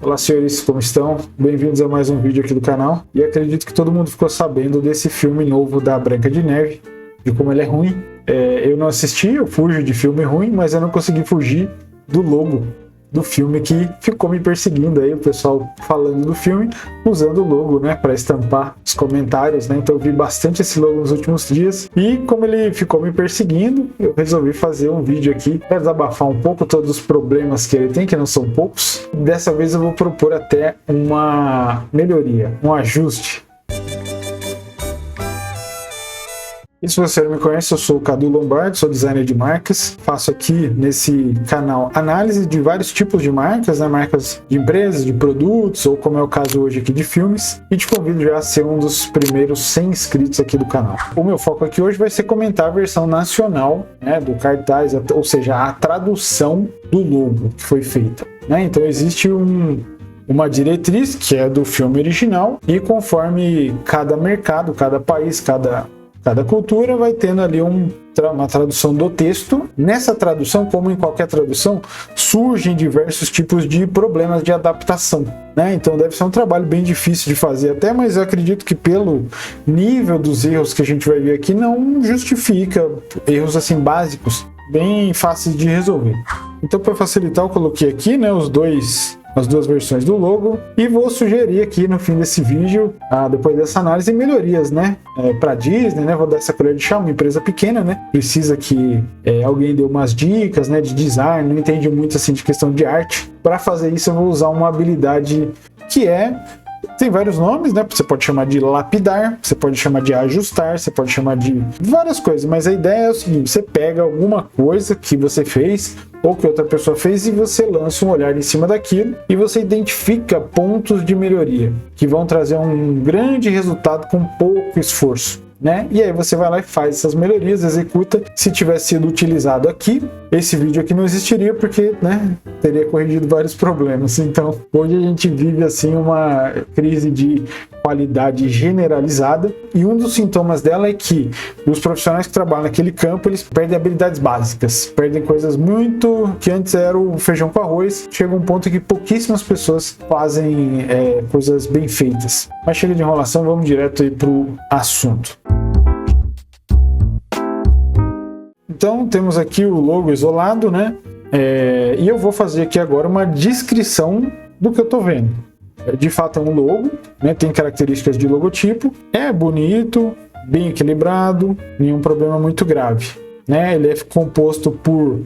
Olá senhores, como estão? Bem-vindos a mais um vídeo aqui do canal. E acredito que todo mundo ficou sabendo desse filme novo da Branca de Neve, de como ele é ruim. Eu não assisti, eu fujo de filme ruim, mas eu não consegui fugir do logo do filme que ficou me perseguindo aí, o pessoal falando do filme, usando o logo, né, para estampar os comentários, né? Então eu vi bastante esse logo nos últimos dias e como ele ficou me perseguindo, eu resolvi fazer um vídeo aqui para desabafar um pouco todos os problemas que ele tem, que não são poucos. Dessa vez eu vou propor até uma melhoria, um ajuste. E se você não me conhece, eu sou o Cadu Lombardi, sou designer de marcas. Faço aqui nesse canal análise de vários tipos de marcas, né? Marcas de empresas, de produtos, ou como é o caso hoje aqui de filmes. E te convido já a ser um dos primeiros 100 inscritos aqui do canal. O meu foco aqui hoje vai ser comentar a versão nacional, né, do cartaz, ou seja, a tradução do logo que foi feita, né? Então existe uma diretriz que é do filme original e conforme cada mercado, cada país, cada cultura vai tendo ali uma tradução do texto. Nessa tradução, como em qualquer tradução, surgem diversos tipos de problemas de adaptação, né? Então deve ser um trabalho bem difícil de fazer até, mas eu acredito que pelo nível dos erros que a gente vai ver aqui, não justifica erros assim básicos, bem fáceis de resolver. Então para facilitar eu coloquei aqui, né, as duas versões do logo e vou sugerir aqui no fim desse vídeo, depois dessa análise, melhorias, né, para Disney, né, vou dar essa colher de chá, uma empresa pequena, né, precisa que alguém dê umas dicas, né, de design, não entende muito assim de questão de arte. Para fazer isso eu vou usar uma habilidade que tem vários nomes, né? Você pode chamar de lapidar, você pode chamar de ajustar, você pode chamar de várias coisas, mas a ideia é o seguinte: você pega alguma coisa que você fez ou que outra pessoa fez e você lança um olhar em cima daquilo e você identifica pontos de melhoria que vão trazer um grande resultado com pouco esforço, né? E aí você vai lá e faz essas melhorias, executa. Se tivesse sido utilizado aqui, esse vídeo aqui não existiria porque, né, teria corrigido vários problemas. Então, hoje a gente vive assim uma crise de qualidade generalizada e um dos sintomas dela é que os profissionais que trabalham naquele campo, eles perdem habilidades básicas, perdem coisas muito que antes era o feijão com arroz. Chega um ponto que pouquíssimas pessoas fazem coisas bem feitas. Mas chega de enrolação, vamos direto aí pro assunto. Então temos aqui o logo isolado, né? E eu vou fazer aqui agora uma descrição do que eu tô vendo. De fato é um logo, né? Tem características de logotipo, é bonito, bem equilibrado, nenhum problema muito grave, né? Ele é composto por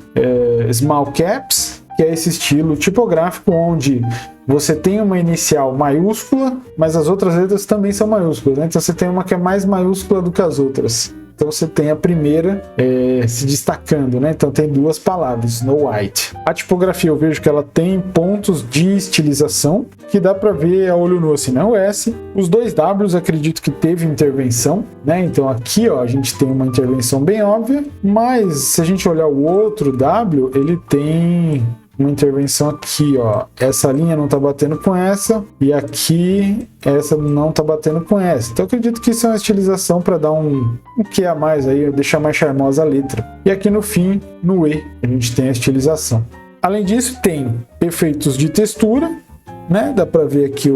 small caps, que é esse estilo tipográfico onde você tem uma inicial maiúscula, mas as outras letras também são maiúsculas, né? Então você tem uma que é mais maiúscula do que as outras. Então você tem a primeira se destacando, né? Então tem duas palavras, Snow White. A tipografia eu vejo que ela tem pontos de estilização, que dá para ver a olho nu assim, não é o S. Os dois Ws acredito que teve intervenção, né? Então aqui, ó, a gente tem uma intervenção bem óbvia, mas se a gente olhar o outro W, ele tem uma intervenção aqui, ó, essa linha não tá batendo com essa e aqui essa não tá batendo com essa. Então eu acredito que isso é uma estilização para dar um que a mais aí, deixar mais charmosa a letra. E aqui no fim, no E, a gente tem a estilização. Além disso, tem efeitos de textura, né? Dá para ver aqui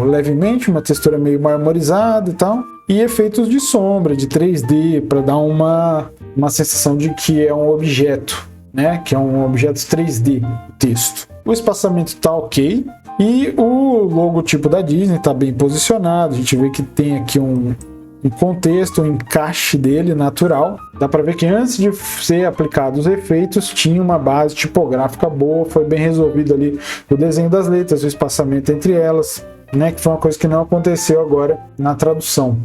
levemente uma textura meio marmorizada e tal, e efeitos de sombra, de 3D, para dar uma sensação de que é um objeto, né, que é um objeto 3D, o texto. O espaçamento tá ok e o logotipo da Disney tá bem posicionado. A gente vê que tem aqui um contexto, um encaixe dele natural. Dá para ver que antes de ser aplicados os efeitos tinha uma base tipográfica boa, foi bem resolvido ali o desenho das letras, o espaçamento entre elas, né, que foi uma coisa que não aconteceu agora na tradução.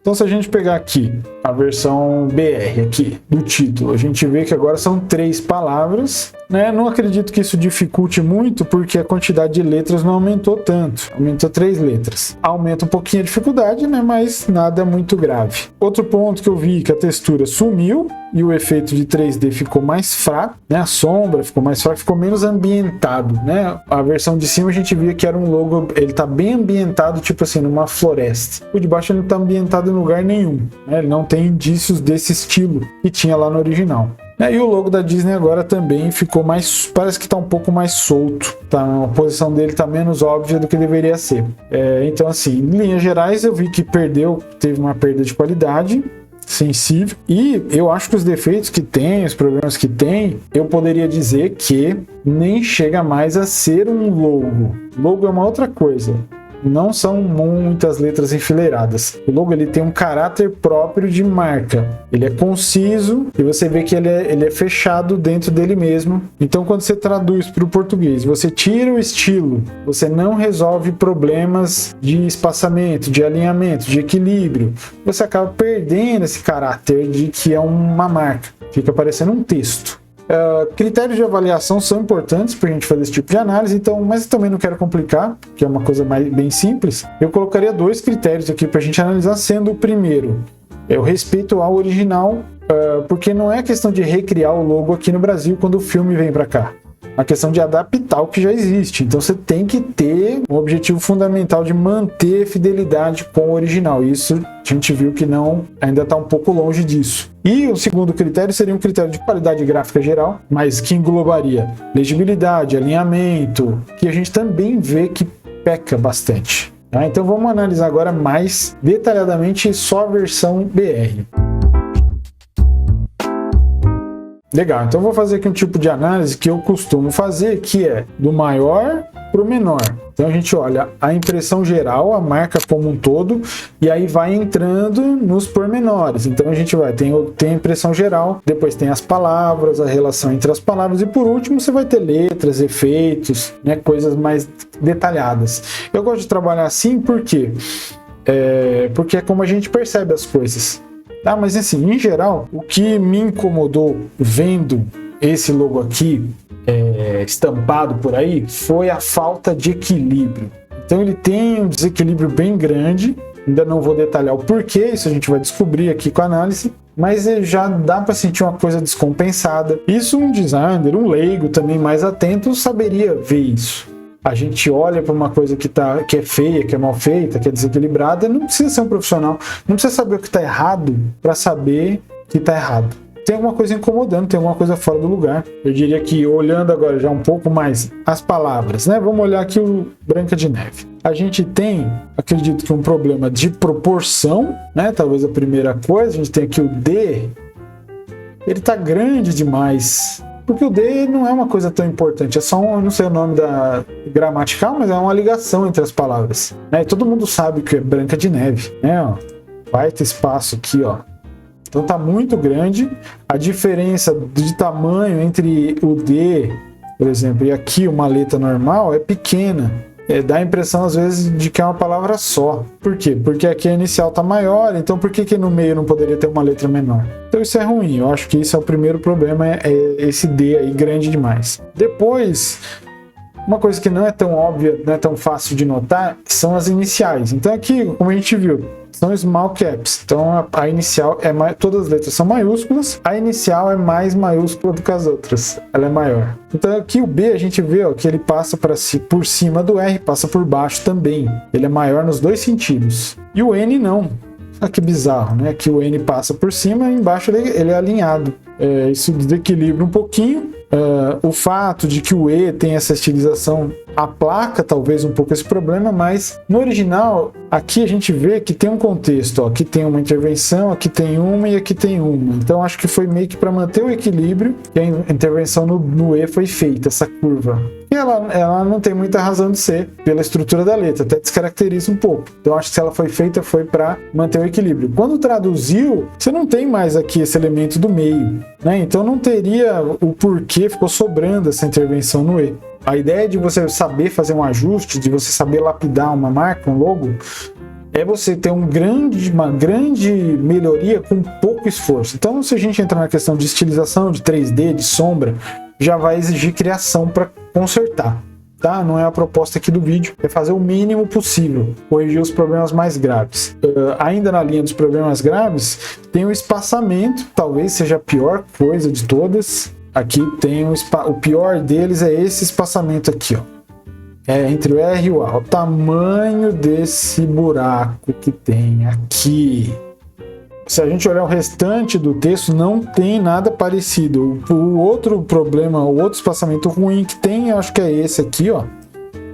Então se a gente pegar aqui a versão BR aqui do título, a gente vê que agora são 3 palavras, né? Não acredito que isso dificulte muito porque a quantidade de letras não aumentou tanto, aumentou 3 letras. Aumenta um pouquinho a dificuldade, né? Mas nada muito grave. Outro ponto que eu vi que a textura sumiu e o efeito de 3D ficou mais fraco, né? A sombra ficou mais fraca, ficou menos ambientado, né? A versão de cima a gente via que era um logo, ele tá bem ambientado, tipo assim, numa floresta. O de baixo ele não tá ambientado em lugar nenhum, né? Ele não tem indícios desse estilo que tinha lá no original. E o logo da Disney agora também ficou mais, parece que está um pouco mais solto, tá? A posição dele está menos óbvia do que deveria ser. Então assim, em linhas gerais eu vi que teve uma perda de qualidade sensível, e eu acho que os defeitos que tem, os problemas que tem, eu poderia dizer que nem chega mais a ser um logo. Logo é uma outra coisa. Não são muitas letras enfileiradas. O logo ele tem um caráter próprio de marca. Ele é conciso e você vê que ele é fechado dentro dele mesmo. Então, quando você traduz para o português, você tira o estilo, você não resolve problemas de espaçamento, de alinhamento, de equilíbrio. Você acaba perdendo esse caráter de que é uma marca. Fica parecendo um texto. Critérios de avaliação são importantes para a gente fazer esse tipo de análise, mas eu também não quero complicar, que é uma coisa bem simples. Eu colocaria 2 critérios aqui para a gente analisar, sendo o primeiro o respeito ao original, porque não é questão de recriar o logo aqui no Brasil quando o filme vem para cá. A questão de adaptar o que já existe. Então você tem que ter um objetivo fundamental de manter fidelidade com o original. Isso a gente viu que ainda está um pouco longe disso. E o segundo critério seria um critério de qualidade gráfica geral, mas que englobaria legibilidade, alinhamento, que a gente também vê que peca bastante. Então vamos analisar agora mais detalhadamente só a versão BR. Legal, então eu vou fazer aqui um tipo de análise que eu costumo fazer, que é do maior para o menor. Então a gente olha a impressão geral, a marca como um todo, e aí vai entrando nos pormenores. Então a gente tem a impressão geral, depois tem as palavras, a relação entre as palavras, e por último você vai ter letras, efeitos, coisas mais detalhadas. Eu gosto de trabalhar assim porque é como a gente percebe as coisas. Mas assim, em geral, o que me incomodou vendo esse logo aqui estampado por aí foi a falta de equilíbrio. Então ele tem um desequilíbrio bem grande, ainda não vou detalhar o porquê, isso a gente vai descobrir aqui com a análise, mas já dá para sentir uma coisa descompensada. Isso um designer, um leigo também mais atento saberia ver isso. A gente olha para uma coisa que é feia, que é mal feita, que é desequilibrada, não precisa ser um profissional, não precisa saber o que está errado para saber que está errado. Tem alguma coisa incomodando, tem alguma coisa fora do lugar. Eu diria que, olhando agora já um pouco mais as palavras, Vamos olhar aqui o Branca de Neve. A gente tem, acredito que um problema de proporção, Talvez a primeira coisa, a gente tem aqui o D, ele está grande demais. Porque o D não é uma coisa tão importante, é só eu não sei o nome gramatical, mas é uma ligação entre as palavras. E todo mundo sabe que é Branca de Neve, Vai ter espaço aqui, Então tá muito grande. A diferença de tamanho entre o D, por exemplo, e aqui uma letra normal é pequena. Dá a impressão às vezes de que é uma palavra só. Por quê? Porque aqui a inicial está maior, então por que no meio não poderia ter uma letra menor? Então isso é ruim, eu acho que isso é o primeiro problema, é esse D aí grande demais. Depois, uma coisa que não é tão óbvia, não é tão fácil de notar, são as iniciais. Então aqui, como a gente viu, são small caps. Então a inicial todas as letras são maiúsculas, a inicial é mais maiúscula do que as outras, ela é maior. Então aqui o B a gente vê que ele passa por cima do R, passa por baixo também. Ele é maior nos dois sentidos. E o N não. Que bizarro, Que o N passa por cima e embaixo ele é alinhado. Isso desequilibra um pouquinho. O fato de que o E tem essa estilização aplaca talvez um pouco esse problema, mas no original aqui a gente vê que tem um contexto, aqui tem uma intervenção, aqui tem uma e aqui tem uma. Então acho que foi meio que para manter o equilíbrio que a intervenção no E foi feita, essa curva. E ela não tem muita razão de ser pela estrutura da letra, até descaracteriza um pouco. Então acho que se ela foi feita foi para manter o equilíbrio. Quando traduziu, você não tem mais aqui esse elemento do meio, Então não teria o porquê ficou sobrando essa intervenção no E. A ideia de você saber fazer um ajuste, de você saber lapidar uma marca, um logo, é você ter uma grande melhoria com pouco esforço. Então, se a gente entrar na questão de estilização, de 3D, de sombra, já vai exigir criação para consertar. Não é a proposta aqui do vídeo, é fazer o mínimo possível, corrigir os problemas mais graves. Ainda na linha dos problemas graves, tem o espaçamento, talvez seja a pior coisa de todas. Aqui tem o pior deles é esse espaçamento aqui, entre o R e o A. O tamanho desse buraco que tem aqui. se a gente olhar o restante do texto, não tem nada parecido. O outro problema, o outro espaçamento ruim que tem, eu acho que é esse aqui, ó.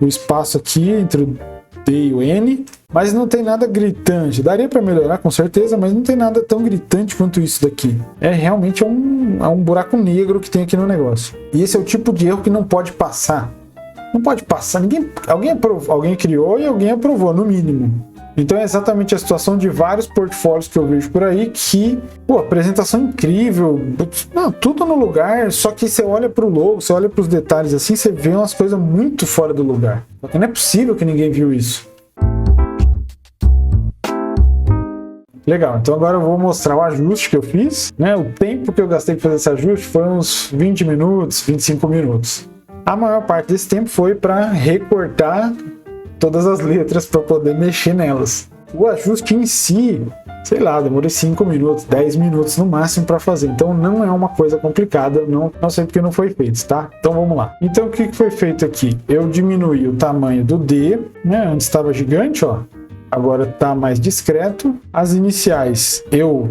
O espaço aqui entre o D e o N, mas não tem nada gritante. Daria para melhorar com certeza, mas não tem nada tão gritante quanto isso daqui. Realmente um buraco negro que tem aqui no negócio. E esse é o tipo de erro que não pode passar. Não pode passar. Alguém criou e alguém aprovou, no mínimo. Então é exatamente a situação de vários portfólios que eu vejo por aí que, apresentação incrível, tudo no lugar, só que você olha para o logo, você olha para os detalhes assim, você vê umas coisas muito fora do lugar. Porque não é possível que ninguém viu isso. Legal, então agora eu vou mostrar o ajuste que eu fiz, né? O tempo que eu gastei para fazer esse ajuste foi uns 20 minutos, 25 minutos. A maior parte desse tempo foi para recortar todas as letras para poder mexer nelas. O ajuste em si, sei lá, demorei 5 minutos, 10 minutos no máximo para fazer. Então não é uma coisa complicada, não sei porque não foi feito, tá? Então vamos lá. Então o que foi feito aqui? Eu diminuí o tamanho do D, né? Antes estava gigante, ó. Agora está mais discreto. As iniciais eu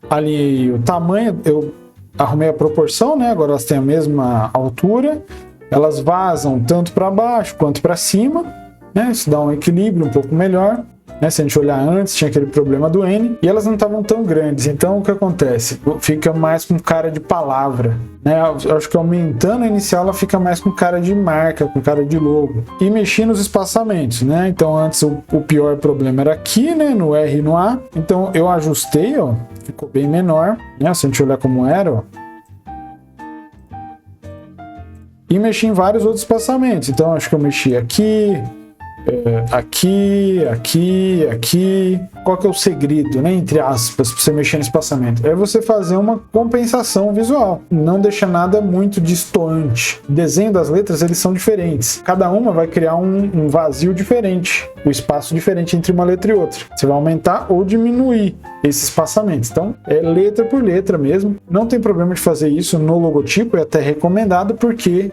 alinhei o tamanho, eu arrumei a proporção, né? Agora elas têm a mesma altura. Elas vazam tanto para baixo quanto para cima, né? Isso dá um equilíbrio um pouco melhor. Né? Se a gente olhar antes, tinha aquele problema do N, e elas não estavam tão grandes. Então o que acontece? Fica mais com cara de palavra. Né? Eu acho que aumentando a inicial, ela fica mais com cara de marca, com cara de logo. E mexi nos espaçamentos. Né? Então antes o pior problema era aqui, né? No R e no A. Então eu ajustei, ó, ficou bem menor. Né? Se a gente olhar como era, ó. E mexi em vários outros espaçamentos. Então acho que eu mexi aqui, aqui. Qual que é o segredo, né, entre aspas, para você mexer no espaçamento? É você fazer uma compensação visual. Não deixa nada muito destoante. O desenho das letras, eles são diferentes. Cada uma vai criar um vazio diferente, um espaço diferente entre uma letra e outra. Você vai aumentar ou diminuir esses espaçamentos. Então, é letra por letra mesmo. Não tem problema de fazer isso no logotipo, é até recomendado, porque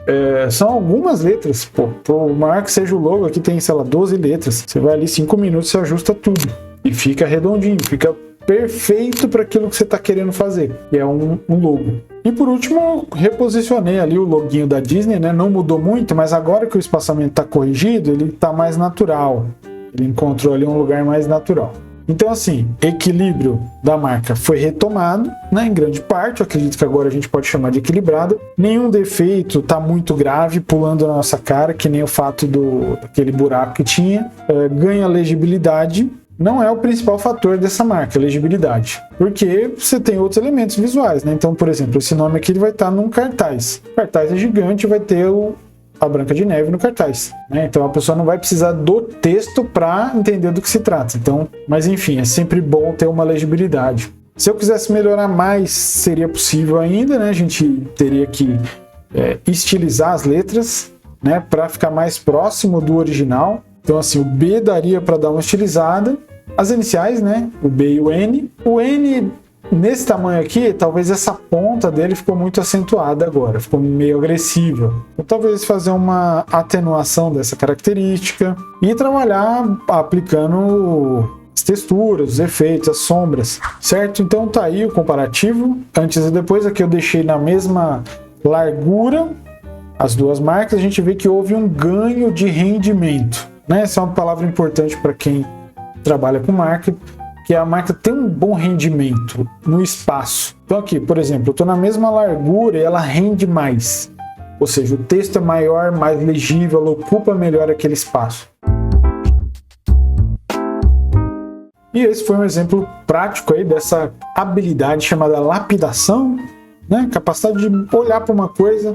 são algumas letras. Por maior que seja o logo, aqui tem, sei lá, 12 letras. Você vai ali 5 minutos e ajusta tudo. E fica redondinho, fica perfeito para aquilo que você está querendo fazer, que é um logo. E por último, reposicionei ali o loginho da Disney, né? Não mudou muito, mas agora que o espaçamento está corrigido, ele está mais natural. Ele encontrou ali um lugar mais natural. Então assim, equilíbrio da marca foi retomado, né, em grande parte. Eu acredito que agora a gente pode chamar de equilibrado. Nenhum defeito está muito grave pulando na nossa cara, que nem o fato daquele buraco que tinha. Ganha legibilidade. Não é o principal fator dessa marca, a legibilidade. Porque você tem outros elementos visuais, né? Então, por exemplo, esse nome aqui ele vai estar num cartaz. O cartaz é gigante, vai ter a Branca de Neve no cartaz, né? Então a pessoa não vai precisar do texto para entender do que se trata. Então, mas enfim, é sempre bom ter uma legibilidade. Se eu quisesse melhorar mais, seria possível ainda, né? A gente teria que estilizar as letras, né? Para ficar mais próximo do original. Então assim, o B daria para dar uma estilizada. As iniciais, né? O B e o N. O N, nesse tamanho aqui, talvez essa ponta dele ficou muito acentuada agora. Ficou meio agressiva. Então talvez fazer uma atenuação dessa característica. E trabalhar aplicando as texturas, os efeitos, as sombras. Certo? Então tá aí o comparativo. Antes e depois, aqui eu deixei na mesma largura as duas marcas. A gente vê que houve um ganho de rendimento. Né? Essa é uma palavra importante para quem trabalha com marca, que a marca tem um bom rendimento no espaço. Então aqui, por exemplo, eu estou na mesma largura e ela rende mais. Ou seja, o texto é maior, mais legível, ela ocupa melhor aquele espaço. E esse foi um exemplo prático aí dessa habilidade chamada lapidação, né? Capacidade de olhar para uma coisa,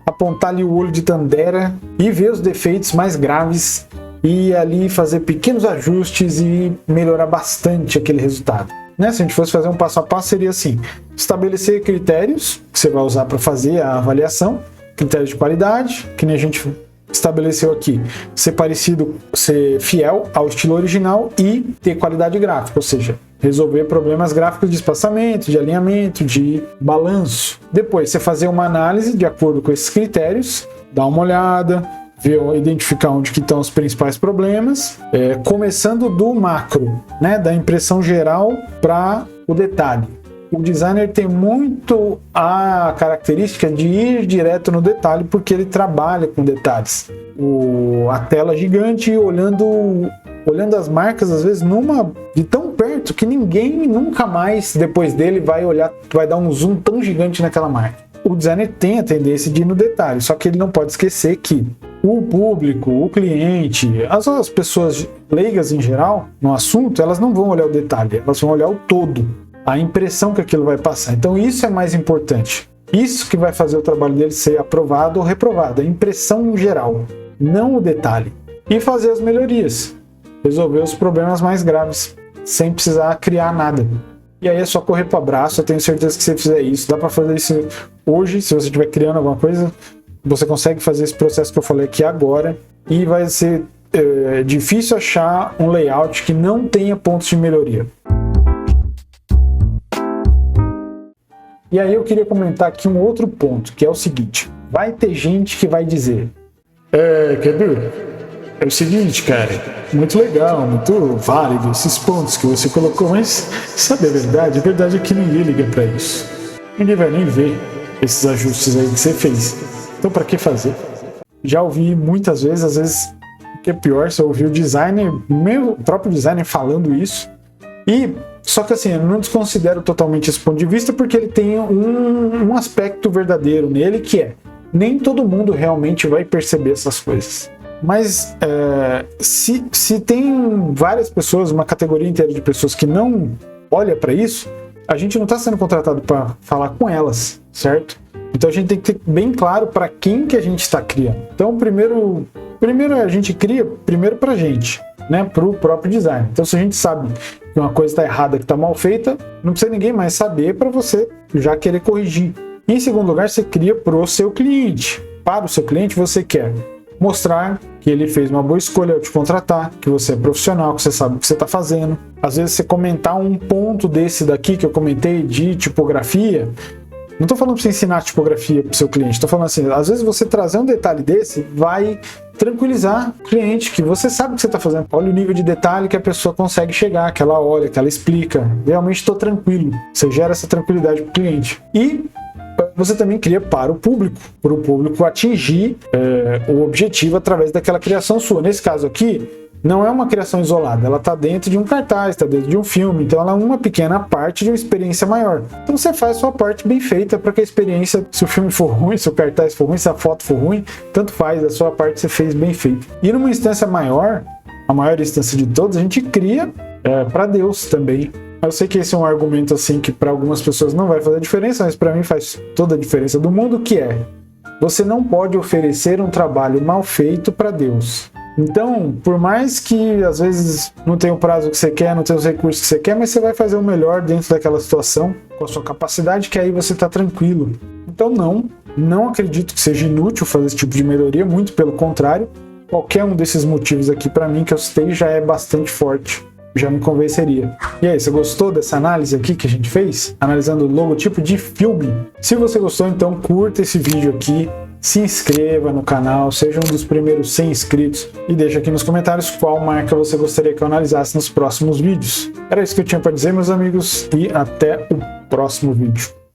apontar ali o olho de Tandera e ver os defeitos mais graves e ali fazer pequenos ajustes e melhorar bastante aquele resultado. Né? Se a gente fosse fazer um passo a passo, seria assim: estabelecer critérios que você vai usar para fazer a avaliação, critérios de qualidade, que nem a gente estabeleceu aqui, ser parecido, ser fiel ao estilo original e ter qualidade gráfica, ou seja, resolver problemas gráficos de espaçamento, de alinhamento, de balanço. Depois, você fazer uma análise de acordo com esses critérios, dar uma olhada, identificar onde que estão os principais problemas, começando do macro, né, da impressão geral para o detalhe. O designer tem muito a característica de ir direto no detalhe, porque ele trabalha com detalhes. A tela gigante olhando as marcas, às vezes, de tão perto que ninguém nunca mais, depois dele, vai dar um zoom tão gigante naquela marca. O designer tem a tendência de ir no detalhe, só que ele não pode esquecer que o público, o cliente, as pessoas leigas em geral no assunto, elas não vão olhar o detalhe, elas vão olhar o todo, a impressão que aquilo vai passar. Então isso é mais importante. Isso que vai fazer o trabalho dele ser aprovado ou reprovado, a impressão geral, não o detalhe. E fazer as melhorias, resolver os problemas mais graves, sem precisar criar nada. E aí é só correr para o abraço. Eu tenho certeza que se você fizer isso, dá para fazer isso hoje. Se você estiver criando alguma coisa, você consegue fazer esse processo que eu falei aqui agora. E vai ser difícil achar um layout que não tenha pontos de melhoria. E aí eu queria comentar aqui um outro ponto, que é o seguinte. Vai ter gente que vai dizer: Cadu, é o seguinte, cara, muito legal, muito válido esses pontos que você colocou, mas sabe a verdade é que ninguém liga pra isso. Ninguém vai nem ver esses ajustes aí que você fez. Então pra que fazer? Já ouvi muitas vezes, às vezes, o que é pior, você ouviu o designer, o próprio designer falando isso, só que assim, eu não desconsidero totalmente esse ponto de vista, porque ele tem um aspecto verdadeiro nele, que é, nem todo mundo realmente vai perceber essas coisas. Mas se tem várias pessoas, uma categoria inteira de pessoas que não olha para isso, a gente não está sendo contratado para falar com elas, certo? Então a gente tem que ter bem claro para quem que a gente está criando. Então primeiro a gente cria primeiro para a gente, né? Para o próprio design. Então se a gente sabe que uma coisa está errada, que está mal feita, não precisa ninguém mais saber para você já querer corrigir. Em segundo lugar, você cria para o seu cliente. Para o seu cliente você quer mostrar que ele fez uma boa escolha ao te contratar, que você é profissional, que você sabe o que você está fazendo. Às vezes você comentar um ponto desse daqui que eu comentei de tipografia, não estou falando para você ensinar tipografia para o seu cliente, estou falando assim, às vezes você trazer um detalhe desse vai tranquilizar o cliente, que você sabe o que você está fazendo. Olha o nível de detalhe que a pessoa consegue chegar, que ela olha, que ela explica. Realmente estou tranquilo. Você gera essa tranquilidade para o cliente. E você também cria para o público atingir o objetivo através daquela criação sua. Nesse caso aqui, não é uma criação isolada, ela está dentro de um cartaz, está dentro de um filme, então ela é uma pequena parte de uma experiência maior. Então você faz a sua parte bem feita para que a experiência, se o filme for ruim, se o cartaz for ruim, se a foto for ruim, tanto faz, a sua parte você fez bem feita. E numa instância maior, a maior instância de todas, a gente cria para Deus também. Eu sei que esse é um argumento assim que para algumas pessoas não vai fazer diferença, mas para mim faz toda a diferença do mundo, que é: você não pode oferecer um trabalho mal feito para Deus. Então, por mais que às vezes não tenha o prazo que você quer, não tenha os recursos que você quer, mas você vai fazer o melhor dentro daquela situação, com a sua capacidade, que aí você está tranquilo. Então não acredito que seja inútil fazer esse tipo de melhoria, muito pelo contrário. Qualquer um desses motivos aqui para mim que eu citei já é bastante forte. Já me convenceria. E aí, você gostou dessa análise aqui que a gente fez? Analisando o logotipo de filme. Se você gostou, então curta esse vídeo aqui, se inscreva no canal, seja um dos primeiros 100 inscritos e deixa aqui nos comentários qual marca você gostaria que eu analisasse nos próximos vídeos. Era isso que eu tinha para dizer, meus amigos, e até o próximo vídeo.